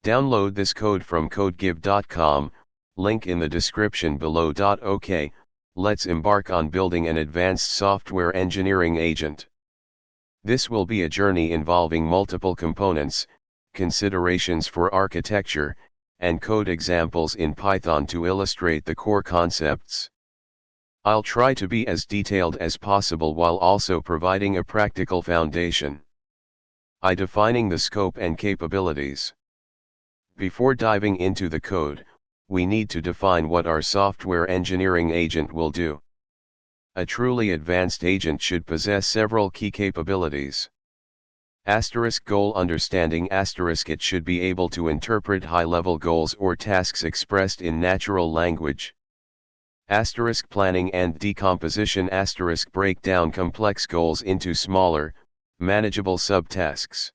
Download this code from codegive.com, link in the description below. OK, let's embark on building an advanced software engineering agent. This will be a journey involving multiple components, considerations for architecture, and code examples in Python to illustrate the core concepts. I'll try to be as detailed as possible while also providing a practical foundation. Defining the scope and capabilities. Before diving into the code, we need to define what our software engineering agent will do. A truly advanced agent should possess several key capabilities. Goal understanding. It should be able to interpret high-level goals or tasks expressed in natural language. Planning and decomposition. Break down complex goals into smaller, manageable subtasks.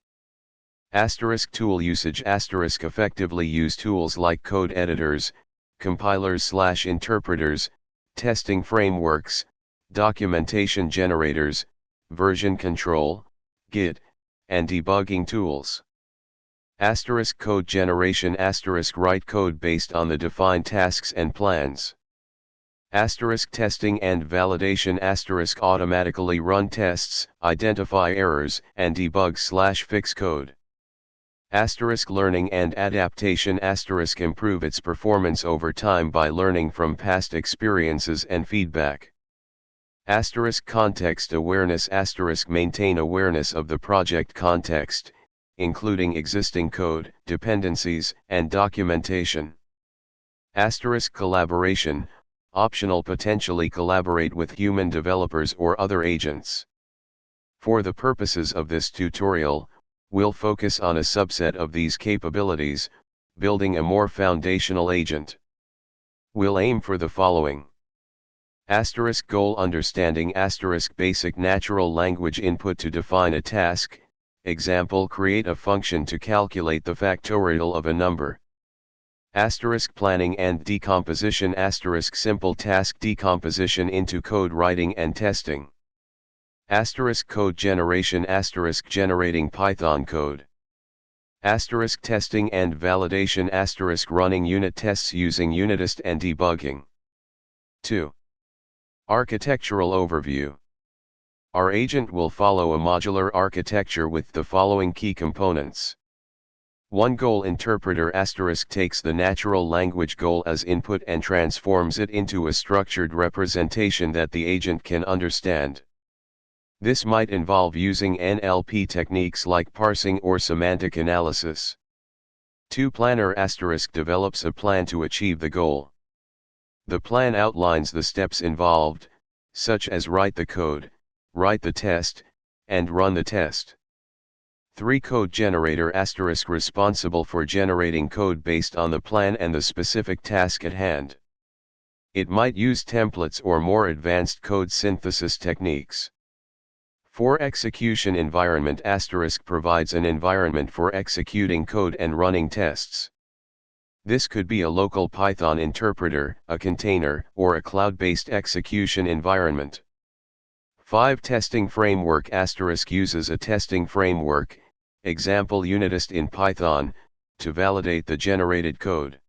Tool usage. Effectively use tools like code editors, compilers/interpreters, testing frameworks, documentation generators, version control, Git, and debugging tools. Code generation. Write code based on the defined tasks and plans. Testing and validation. Automatically run tests, identify errors, and debug/fix code. Learning and adaptation. Improve its performance over time by learning from past experiences and feedback. Context awareness. Maintain awareness of the project context, including existing code, dependencies, and documentation. Collaboration. Optional. Potentially collaborate with human developers or other agents. For the purposes of this tutorial, we'll focus on a subset of these capabilities, building a more foundational agent. We'll aim for the following. Goal understanding. Basic natural language input to define a task, example, create a function to calculate the factorial of a number. Planning and decomposition. Simple task decomposition into code writing and testing. Code generation. Generating Python code. Testing and validation. Running unit tests using Unitest and debugging. 2. Architectural overview. Our agent will follow a modular architecture with the following key components. 1. Goal interpreter. Takes the natural language goal as input and transforms it into a structured representation that the agent can understand. This might involve using NLP techniques like parsing or semantic analysis. 2. Planner. Develops a plan to achieve the goal. The plan outlines the steps involved, such as write the code, write the test, and run the test. 3. Code generator. Responsible for generating code based on the plan and the specific task at hand. It might use templates or more advanced code synthesis techniques. 4. Execution environment. Provides an environment for executing code and running tests. This could be a local Python interpreter, a container, or a cloud-based execution environment. 5. Testing framework. Uses a testing framework, example Unitest in Python, to validate the generated code.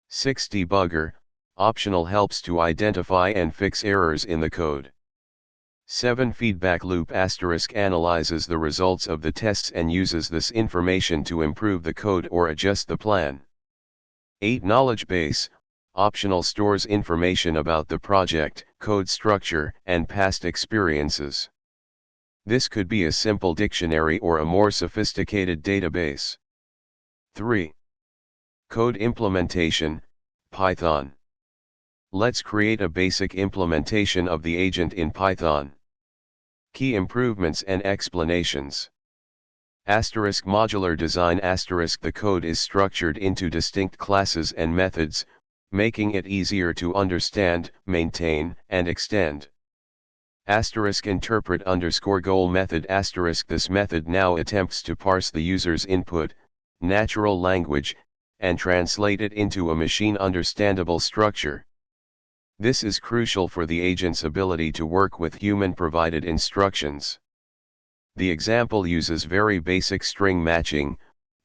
6. Debugger. Optional, helps to identify and fix errors in the code. 7. Feedback loop. Analyzes the results of the tests and uses this information to improve the code or adjust the plan. 8. Knowledge base. Optional, stores information about the project, code structure, and past experiences. This could be a simple dictionary or a more sophisticated database. 3. Code implementation, Python. Let's create a basic implementation of the agent in Python. Key improvements and explanations. Modular design. The code is structured into distinct classes and methods, making it easier to understand, maintain, and extend. Interpret _goal method. This method now attempts to parse the user's input, natural language, and translate it into a machine-understandable structure. This is crucial for the agent's ability to work with human-provided instructions. The example uses very basic string matching,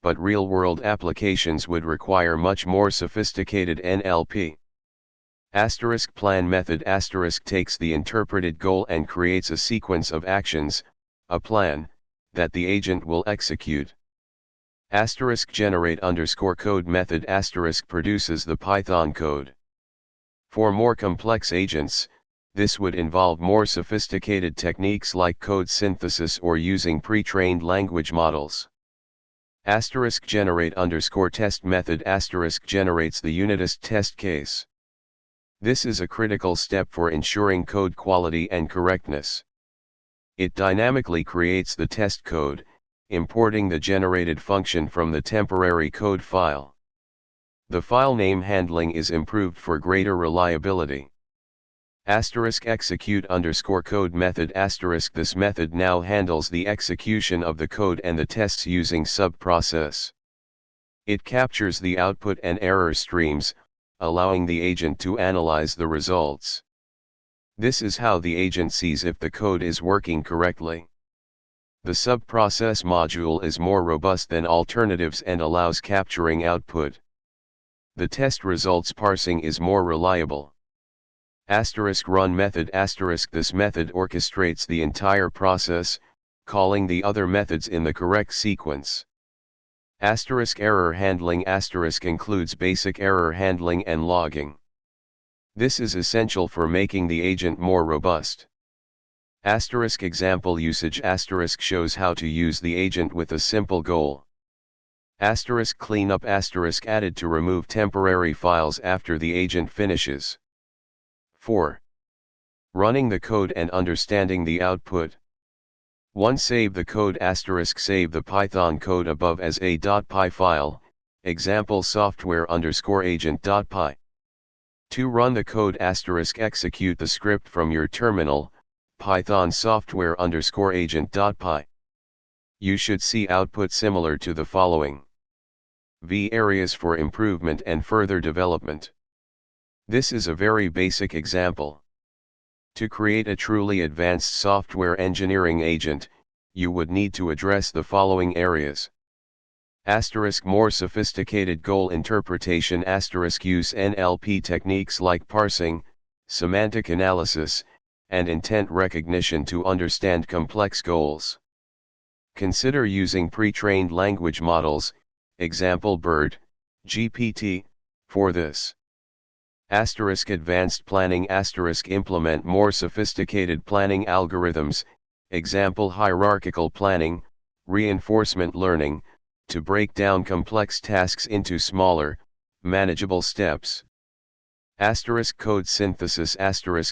but real-world applications would require much more sophisticated NLP. Plan method takes the interpreted goal and creates a sequence of actions, a plan, that the agent will execute. Generate _code method produces the Python code. For more complex agents, this would involve more sophisticated techniques like code synthesis or using pre-trained language models. Generate _test method generates the unitest test case. This is a critical step for ensuring code quality and correctness. It dynamically creates the test code, importing the generated function from the temporary code file. The file name handling is improved for greater reliability. Execute _code method this method now handles the execution of the code and the tests using sub-process. It captures the output and error streams, allowing the agent to analyze the results. This is how the agent sees if the code is working correctly. The sub-process module is more robust than alternatives and allows capturing output. The test results parsing is more reliable. Run method this method orchestrates the entire process, calling the other methods in the correct sequence. Error handling includes basic error handling and logging. This is essential for making the agent more robust. Example usage shows how to use the agent with a simple goal. Cleanup added to remove temporary files after the agent finishes. 4. Running the code and understanding the output. 1. Save the code save the Python code above as a.py file, example software_agent.py. 2. Run the code execute the script from your terminal, Python software_agent.py. You should see output similar to the following. Areas for improvement and further development. This is a very basic example. To create a truly advanced software engineering agent, you would need to address the following areas. More sophisticated goal interpretation use NLP techniques like parsing, semantic analysis, and intent recognition to understand complex goals. Consider using pre-trained language models, example BERT, GPT, for this. Advanced planning implement more sophisticated planning algorithms, example hierarchical planning, reinforcement learning, to break down complex tasks into smaller, manageable steps. Code synthesis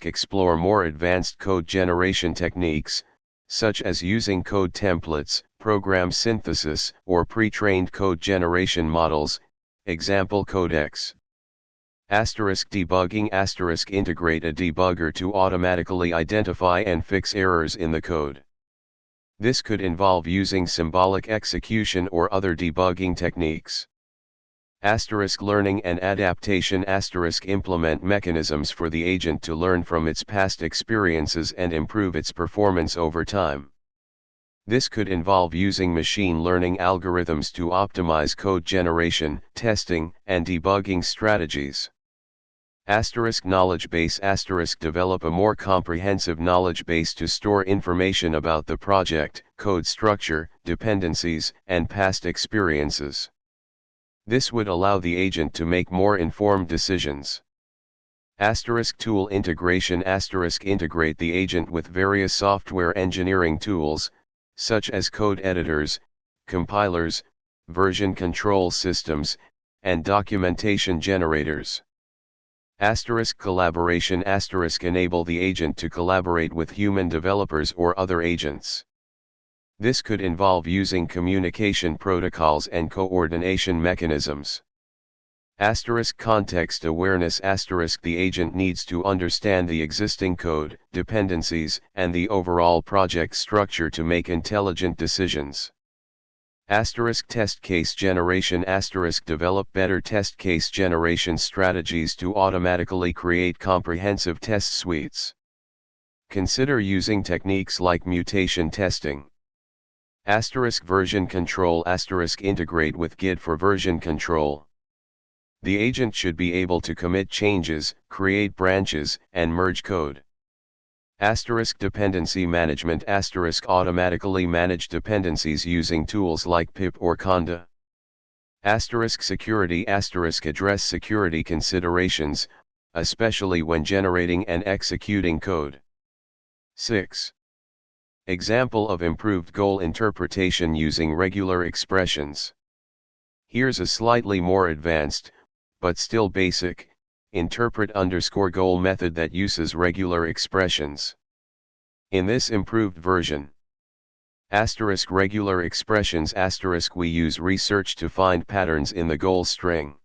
explore more advanced code generation techniques, such as using code templates, program synthesis, or pre-trained code generation models, example Codex. Debugging integrate a debugger to automatically identify and fix errors in the code. This could involve using symbolic execution or other debugging techniques. Learning and adaptation implement mechanisms for the agent to learn from its past experiences and improve its performance over time. This could involve using machine learning algorithms to optimize code generation, testing, and debugging strategies. Knowledge base develop a more comprehensive knowledge base to store information about the project, code structure, dependencies, and past experiences. This would allow the agent to make more informed decisions. Tool integration integrate the agent with various software engineering tools, such as code editors, compilers, version control systems, and documentation generators. Collaboration enable the agent to collaborate with human developers or other agents. This could involve using communication protocols and coordination mechanisms. Context awareness the agent needs to understand the existing code, dependencies, and the overall project structure to make intelligent decisions. Test case generation develop better test case generation strategies to automatically create comprehensive test suites. Consider using techniques like mutation testing. Asterisk version control asterisk integrate with Git for version control. The agent should be able to commit changes, create branches, and merge code. Asterisk dependency management asterisk automatically manage dependencies using tools like pip or conda. Asterisk security asterisk address security considerations, especially when generating and executing code. 6. Example of improved goal interpretation using regular expressions. Here's a slightly more advanced, but still basic, interpret_goal method that uses regular expressions. In this improved version, asterisk regular expressions asterisk we use research to find patterns in the goal string.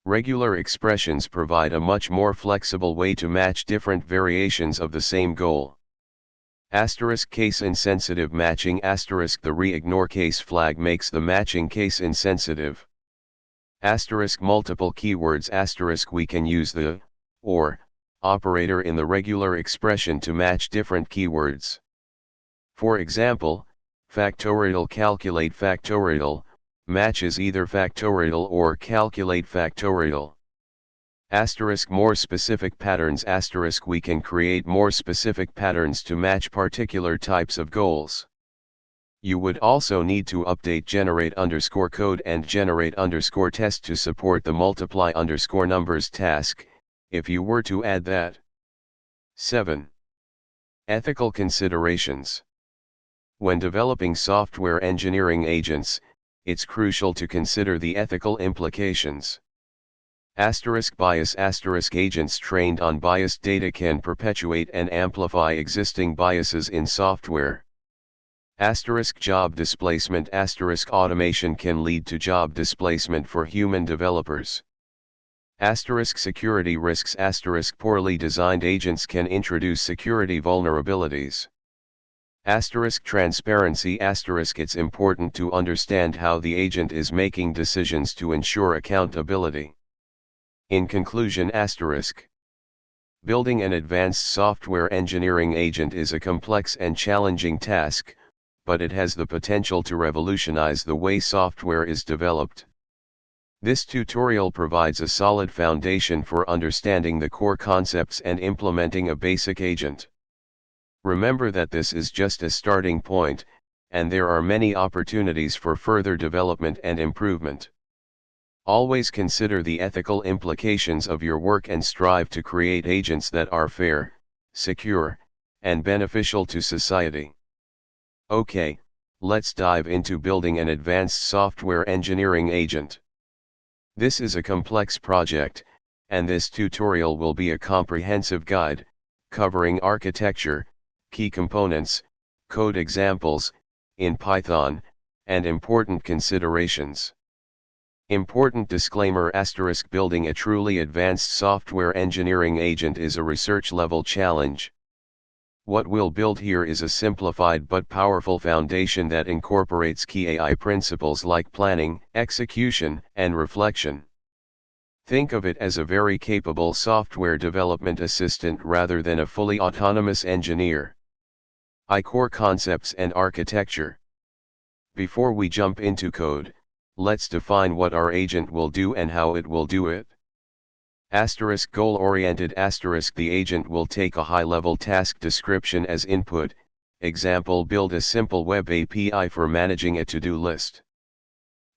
Regular expressions provide a much more flexible way to match different variations of the same goal. Asterisk case insensitive matching asterisk the re-ignore case flag makes the matching case insensitive. Asterisk multiple keywords asterisk we can use the or operator in the regular expression to match different keywords. For example, factorial calculate factorial matches either factorial or calculate factorial. Asterisk more specific patterns asterisk we can create more specific patterns to match particular types of goals. You would also need to update generate_code and generate_test to support the multiply_numbers task, if you were to add that. 7. Ethical considerations. When developing software engineering agents, it's crucial to consider the ethical implications. Asterisk bias asterisk agents trained on biased data can perpetuate and amplify existing biases in software. Asterisk job displacement asterisk automation can lead to job displacement for human developers. Asterisk security risks asterisk poorly designed agents can introduce security vulnerabilities. Asterisk transparency asterisk it's important to understand how the agent is making decisions to ensure accountability. In conclusion asterisk. Building an advanced software engineering agent is a complex and challenging task, but it has the potential to revolutionize the way software is developed. This tutorial provides a solid foundation for understanding the core concepts and implementing a basic agent. Remember that this is just a starting point, and there are many opportunities for further development and improvement. Always consider the ethical implications of your work and strive to create agents that are fair, secure, and beneficial to society. Okay, let's dive into building an advanced software engineering agent. This is a complex project, and this tutorial will be a comprehensive guide, covering architecture, key components, code examples, in Python, and important considerations. Important disclaimer asterisk building a truly advanced software engineering agent is a research-level challenge. What we'll build here is a simplified but powerful foundation that incorporates key AI principles like planning, execution, and reflection. Think of it as a very capable software development assistant rather than a fully autonomous engineer. Core concepts and architecture. Before we jump into code, let's define what our agent will do and how it will do it. Asterisk goal-oriented asterisk the agent will take a high-level task description as input, example build a simple web API for managing a to-do list.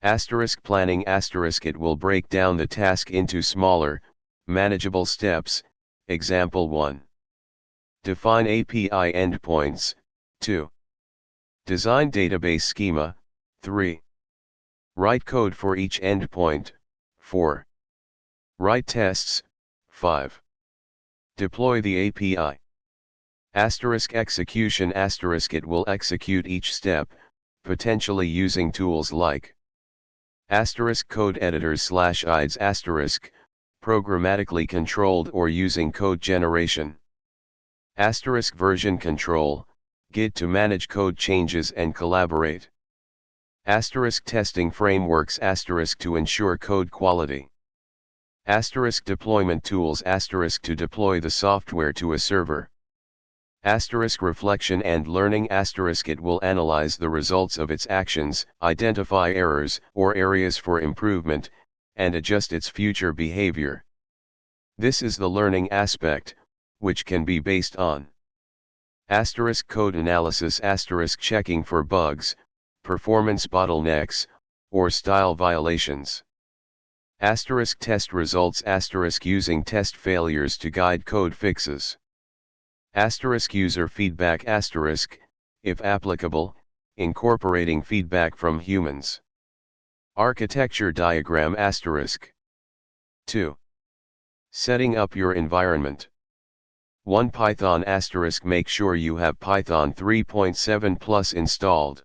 Asterisk planning asterisk it will break down the task into smaller, manageable steps, example 1. Define API endpoints, 2. Design database schema, 3. Write code for each endpoint, 4. Write tests, 5. Deploy the API. Asterisk execution asterisk it will execute each step, potentially using tools like asterisk code editors /IDEs asterisk, programmatically controlled or using code generation. Asterisk version control, Git to manage code changes and collaborate. Asterisk testing frameworks asterisk to ensure code quality. Asterisk deployment tools asterisk to deploy the software to a server. Asterisk reflection and learning asterisk it will analyze the results of its actions, identify errors or areas for improvement, and adjust its future behavior. This is the learning aspect, which can be based on asterisk code analysis asterisk checking for bugs, performance bottlenecks, or style violations. Asterisk test results asterisk using test failures to guide code fixes. Asterisk user feedback asterisk, if applicable, incorporating feedback from humans. Architecture diagram asterisk. 2. Setting up your environment. 1. Python asterisk make sure you have Python 3.7 plus installed.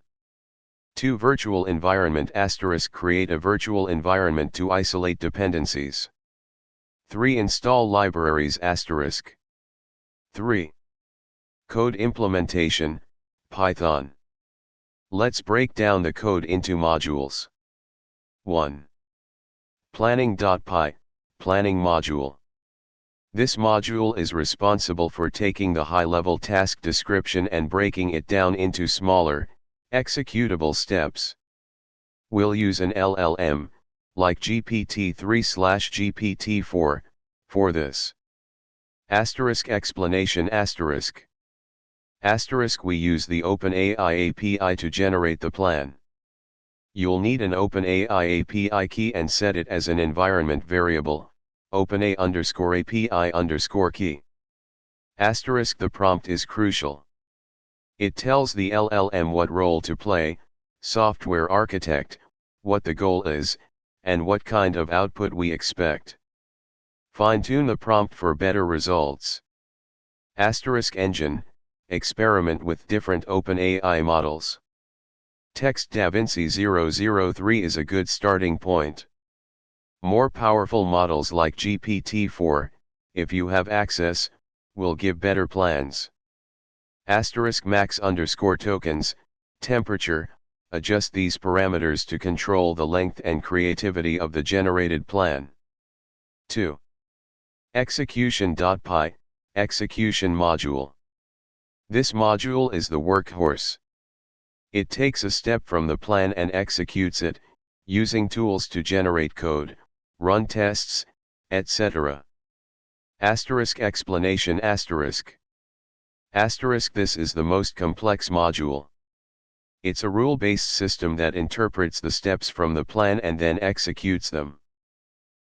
2. Virtual environment asterisk create a virtual environment to isolate dependencies. 3. Install libraries asterisk. 3. Code implementation, Python. Let's break down the code into modules. 1. Planning.py, planning module. This module is responsible for taking the high-level task description and breaking it down into smaller, executable steps. We'll use an LLM, like GPT-3/GPT-4, for this. Asterisk explanation asterisk. Asterisk we use the OpenAI API to generate the plan. You'll need an OpenAI API key and set it as an environment variable, OpenAI_API_key. Asterisk the prompt is crucial. It tells the LLM what role to play, software architect, what the goal is, and what kind of output we expect. Fine-tune the prompt for better results. Asterisk engine, experiment with different OpenAI models. Text DaVinci 003 is a good starting point. More powerful models like GPT-4, if you have access, will give better plans. Asterisk max_tokens, temperature, adjust these parameters to control the length and creativity of the generated plan. 2. Execution.py, execution module. This module is the workhorse. It takes a step from the plan and executes it, using tools to generate code, run tests, etc. Asterisk explanation asterisk. Asterisk this is the most complex module. It's a rule-based system that interprets the steps from the plan and then executes them.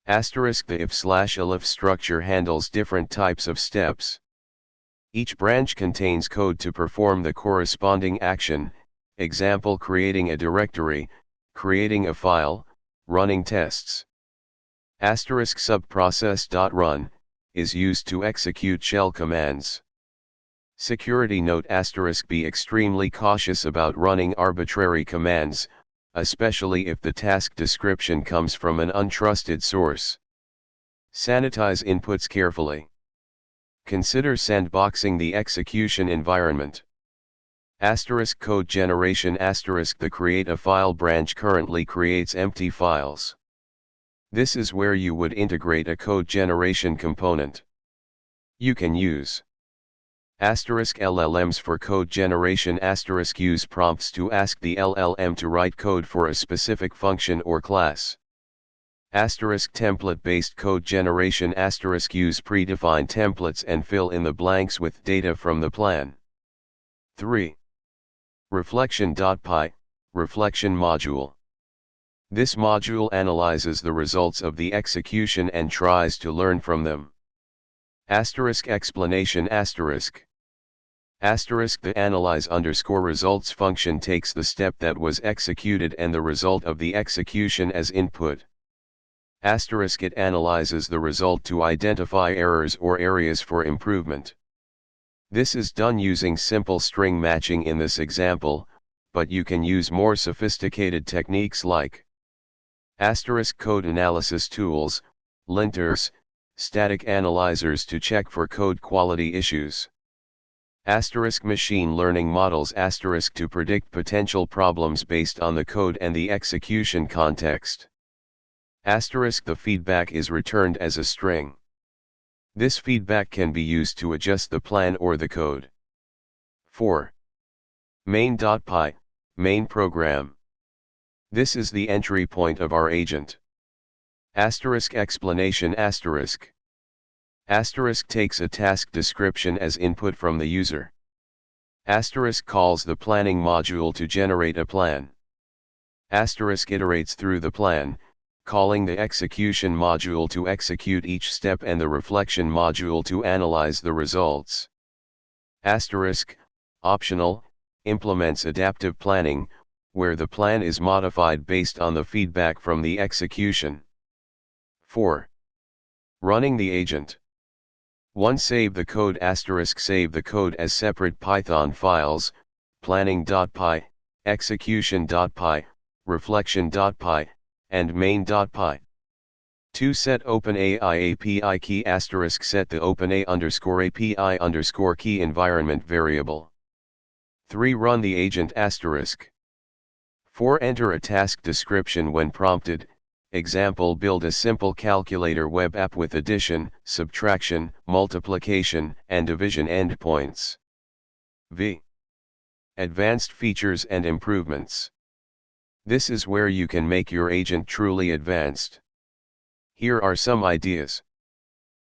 Asterisk the if/elif structure handles different types of steps. Each branch contains code to perform the corresponding action, example creating a directory, creating a file, running tests. Asterisk subprocess.run, is used to execute shell commands. Security note asterisk be extremely cautious about running arbitrary commands, especially if the task description comes from an untrusted source. Sanitize inputs carefully. Consider sandboxing the execution environment. Asterisk code generation asterisk the create a file branch currently creates empty files. This is where you would integrate a code generation component. You can use asterisk LLMs for code generation asterisk use prompts to ask the LLM to write code for a specific function or class. Asterisk template-based code generation asterisk use predefined templates and fill in the blanks with data from the plan. 3. Reflection.py, reflection module. This module analyzes the results of the execution and tries to learn from them. Asterisk explanation asterisk. Asterisk the analyze_results function takes the step that was executed and the result of the execution as input. Asterisk it analyzes the result to identify errors or areas for improvement. This is done using simple string matching in this example, but you can use more sophisticated techniques like asterisk code analysis tools, linters, static analyzers to check for code quality issues. Asterisk machine learning models asterisk to predict potential problems based on the code and the execution context. Asterisk the feedback is returned as a string. This feedback can be used to adjust the plan or the code. 4. Main.py, main program. This is the entry point of our agent. Asterisk explanation asterisk. Asterisk takes a task description as input from the user. Asterisk calls the planning module to generate a plan. Asterisk iterates through the plan, calling the execution module to execute each step and the reflection module to analyze the results. Asterisk, optional, implements adaptive planning, where the plan is modified based on the feedback from the execution. 4. Running the agent. 1. Save the code asterisk save the code as separate Python files, planning.py, execution.py, reflection.py, and main.py. 2. Set OpenAI API key asterisk set the OpenAI_API_ key environment variable. 3. Run the agent asterisk. 4. Enter a task description when prompted. Example: build a simple calculator web app with addition, subtraction, multiplication, and division endpoints. V. Advanced features and improvements. This is where you can make your agent truly advanced. Here are some ideas.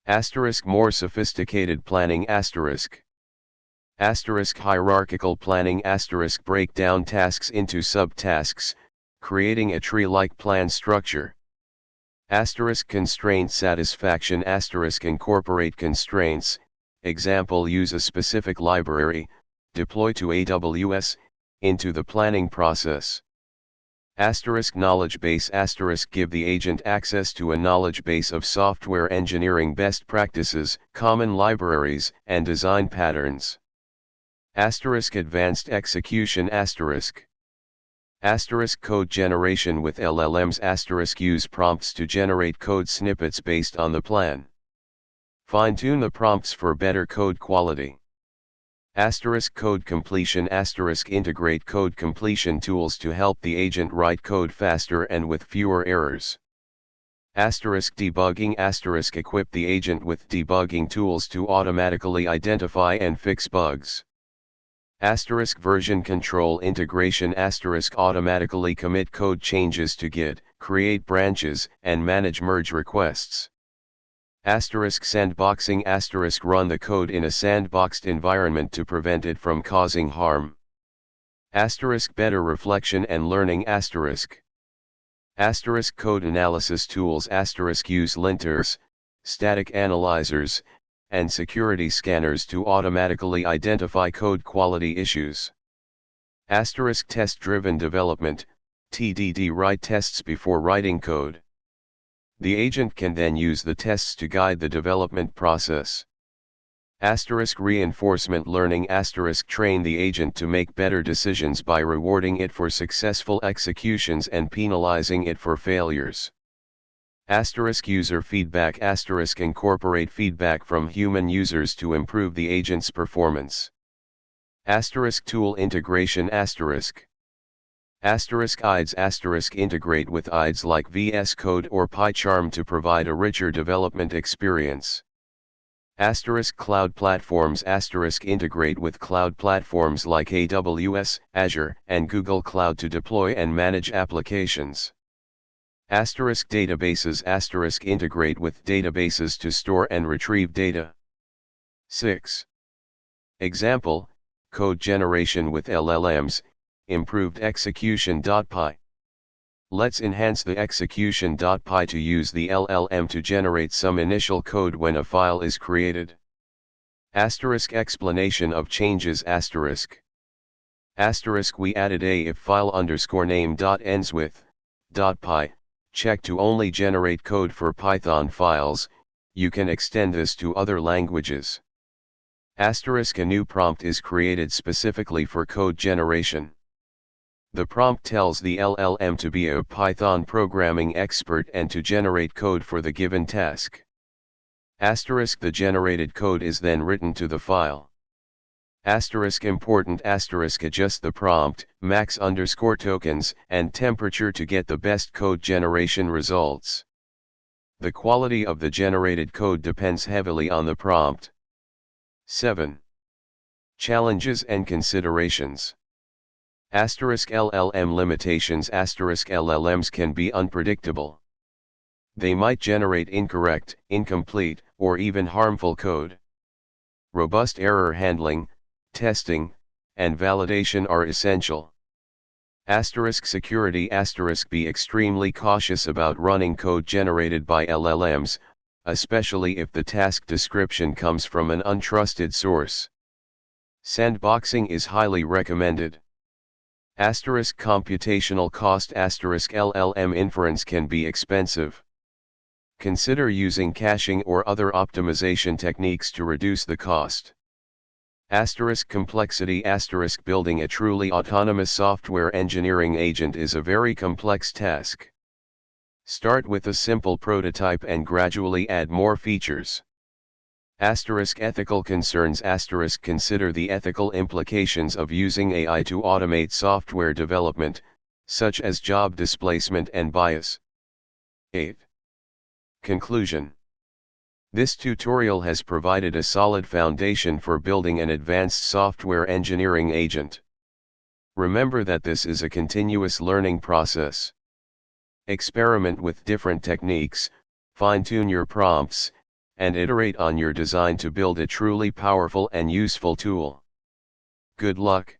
Asterisk more sophisticated planning asterisk. Asterisk hierarchical planning asterisk break down tasks into subtasks, creating a tree-like plan structure. Asterisk constraint satisfaction asterisk incorporate constraints, example use a specific library, deploy to AWS, into the planning process. Asterisk knowledge base asterisk give the agent access to a knowledge base of software engineering best practices, common libraries, and design patterns. Asterisk advanced execution asterisk. Asterisk code generation with LLMs asterisk use prompts to generate code snippets based on the plan. Fine-tune the prompts for better code quality. Asterisk code completion asterisk integrate code completion tools to help the agent write code faster and with fewer errors. Asterisk debugging asterisk equip the agent with debugging tools to automatically identify and fix bugs. Asterisk version control integration asterisk automatically commit code changes to Git, create branches, and manage merge requests. Asterisk sandboxing asterisk run the code in a sandboxed environment to prevent it from causing harm. Asterisk better reflection and learning asterisk. Asterisk code analysis tools asterisk use linters, static analyzers, and security scanners to automatically identify code quality issues. Asterisk test-driven development, TDD write tests before writing code. The agent can then use the tests to guide the development process. Asterisk reinforcement learning asterisk train the agent to make better decisions by rewarding it for successful executions and penalizing it for failures. Asterisk user feedback asterisk incorporate feedback from human users to improve the agent's performance. Asterisk tool integration asterisk. Asterisk IDEs asterisk integrate with IDEs like VS Code or PyCharm to provide a richer development experience. Asterisk cloud platforms asterisk integrate with cloud platforms like AWS, Azure, and Google Cloud to deploy and manage applications. Asterisk databases asterisk integrate with databases to store and retrieve data. 6. Example, code generation with LLMs, improved execution.py. Let's enhance the execution.py to use the LLM to generate some initial code when a file is created. Asterisk explanation of changes asterisk. Asterisk we added a if file underscore name dot ends with .py. Check to only generate code for Python files. You can extend this to other languages. Asterisk a new prompt is created specifically for code generation. The prompt tells the LLM to be a Python programming expert and to generate code for the given task. Asterisk the generated code is then written to the file. Asterisk important asterisk adjust the prompt, max underscore tokens, and temperature to get the best code generation results. The quality of the generated code depends heavily on the prompt. 7. Challenges and considerations. LLM limitations. LLMs can be unpredictable. They might generate incorrect, incomplete, or even harmful code. Robust error handling, testing, and validation are essential. Security. Be extremely cautious about running code generated by LLMs, especially if the task description comes from an untrusted source. Sandboxing is highly recommended. Computational cost. LLM inference can be expensive. Consider using caching or other optimization techniques to reduce the cost. Complexity. Building a truly autonomous software engineering agent is a very complex task. Start with a simple prototype and gradually add more features. Ethical concerns. Consider the ethical implications of using AI to automate software development, such as job displacement and bias. 8. Conclusion. This tutorial has provided a solid foundation for building an advanced software engineering agent. Remember that this is a continuous learning process. Experiment with different techniques, fine-tune your prompts, and iterate on your design to build a truly powerful and useful tool. Good luck.